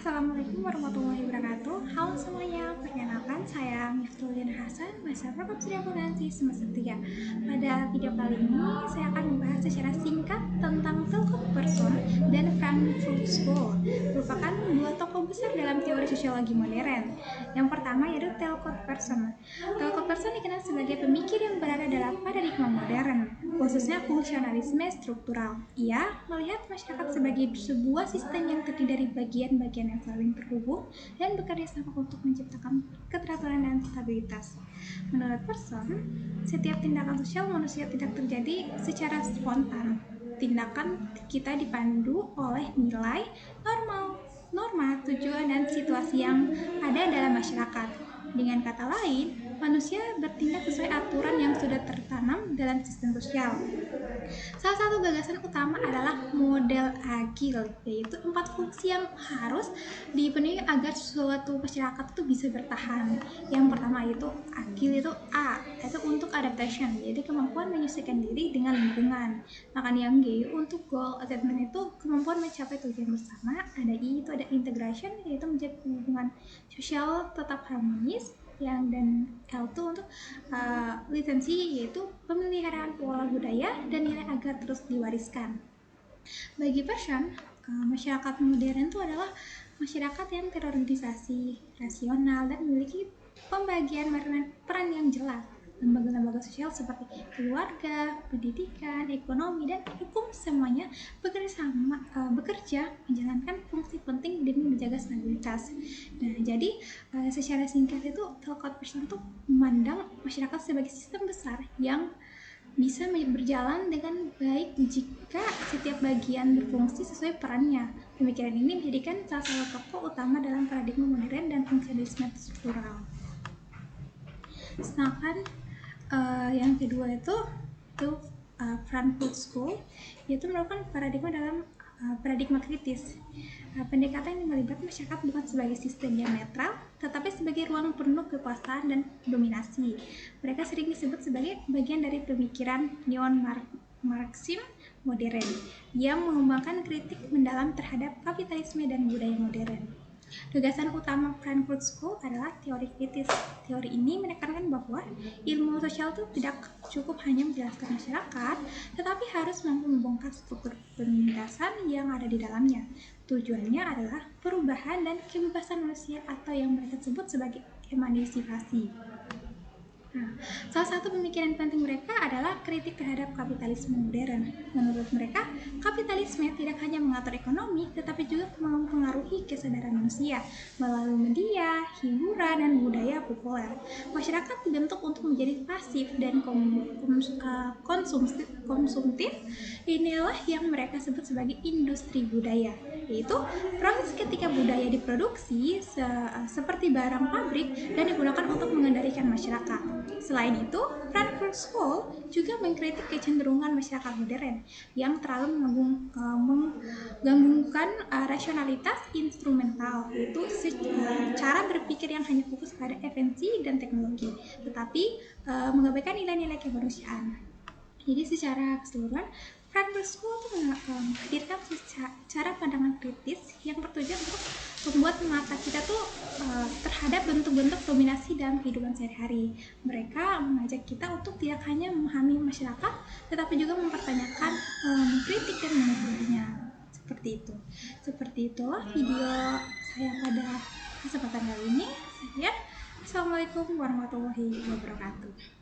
Assalamualaikum warahmatullahi wabarakatuh. Halo semuanya, perkenalkan saya Miftulina Hasan, mahasiswa Program Studi Akuntansi semester 3. Pada video kali ini, saya akan membahas secara singkat tentang Talcott Pearson dan Frankfurt School, merupakan dua tokoh besar dalam teori sosiologi modern. Yang pertama yaitu Talcott Pearson. Talcott Pearson dikenal sebagai pemikir yang berada dalam paradigma modern, khususnya fungsionalisme struktural. Ia melihat masyarakat sebagai sebuah sistem yang terdiri dari bagian-bagian yang saling terhubung dan bekerja sama untuk menciptakan keteraturan dan stabilitas. Menurut Pearson, setiap tindakan sosial manusia tidak terjadi secara spontan. Tindakan kita dipandu oleh nilai, norma, tujuan, dan situasi yang ada dalam masyarakat. Dengan kata lain, manusia bertindak sesuai aturan yang sudah tertanam dalam sistem sosial. Salah satu gagasan utama adalah model agil, yaitu 4 fungsi yang harus dipenuhi agar suatu masyarakat itu bisa bertahan. Yang pertama itu agil, itu A, itu untuk adaptation, jadi kemampuan menyesuaikan diri dengan lingkungan. Maka yang G untuk goal attainment, itu kemampuan mencapai tujuan bersama. Ada I, itu ada integration, yaitu menjaga hubungan sosial tetap harmonis. Dan L itu untuk lisensi, yaitu pemeliharaan pola budaya dan nilai agar terus diwariskan. Bagi Pearson, masyarakat modern itu adalah masyarakat yang terorganisasi, rasional, dan memiliki pembagian peran yang jelas. Lembaga-lembaga sosial seperti keluarga, pendidikan, ekonomi, dan hukum semuanya bekerja menjalankan fungsi penting demi menjaga stabilitas. Nah, jadi secara singkat itu Talcott Pearson itu memandang masyarakat sebagai sistem besar yang bisa berjalan dengan baik jika setiap bagian berfungsi sesuai perannya. Pemikiran ini menjadikan salah satu tokoh utama dalam paradigma modern dan fungsionalisme struktural. Sedangkan yang kedua itu Frankfurt School, yaitu merupakan paradigma kritis. Pendekatan yang melibatkan masyarakat bukan sebagai sistem yang netral, tetapi sebagai ruang penuh kekuasaan dan dominasi. Mereka sering disebut sebagai bagian dari pemikiran neo-Marxisme modern yang mengembangkan kritik mendalam terhadap kapitalisme dan budaya modern. Gagasan utama Frankfurt School adalah teori kritis. Teori ini menekankan bahwa ilmu sosial itu tidak cukup hanya menjelaskan masyarakat, tetapi harus mampu membongkar struktur penindasan yang ada di dalamnya. Tujuannya adalah perubahan dan kebebasan manusia atau yang mereka sebut sebagai emansipasi. Nah, salah satu pemikiran penting mereka adalah kritik terhadap kapitalisme modern. Menurut mereka, kapitalisme tidak hanya mengatur ekonomi, tetapi juga mempengaruhi kesadaran manusia melalui media, hiburan, dan budaya populer. Masyarakat dibentuk untuk menjadi pasif dan konsumtif. Inilah yang mereka sebut sebagai industri budaya, yaitu proses ketika budaya diproduksi seperti barang pabrik dan digunakan untuk mengendalikan masyarakat. Selain itu, Frankfurt School juga mengkritik kecenderungan masyarakat modern yang terlalu menggabungkan rasionalitas instrumental, yaitu cara berpikir yang hanya fokus pada efisiensi dan teknologi, tetapi mengabaikan nilai-nilai kemanusiaan. Jadi secara keseluruhan, Frankfurt School itu menghadirkan cara pandangan kritis yang bertujuan untuk membuat mata kita tuh terhadap bentuk-bentuk dominasi dalam kehidupan sehari-hari. Mereka mengajak kita untuk tidak hanya memahami masyarakat, tetapi juga mempertanyakan, mengkritik dan menegurnya. Seperti itulah video saya pada kesempatan kali ini. Assalamualaikum warahmatullahi wabarakatuh.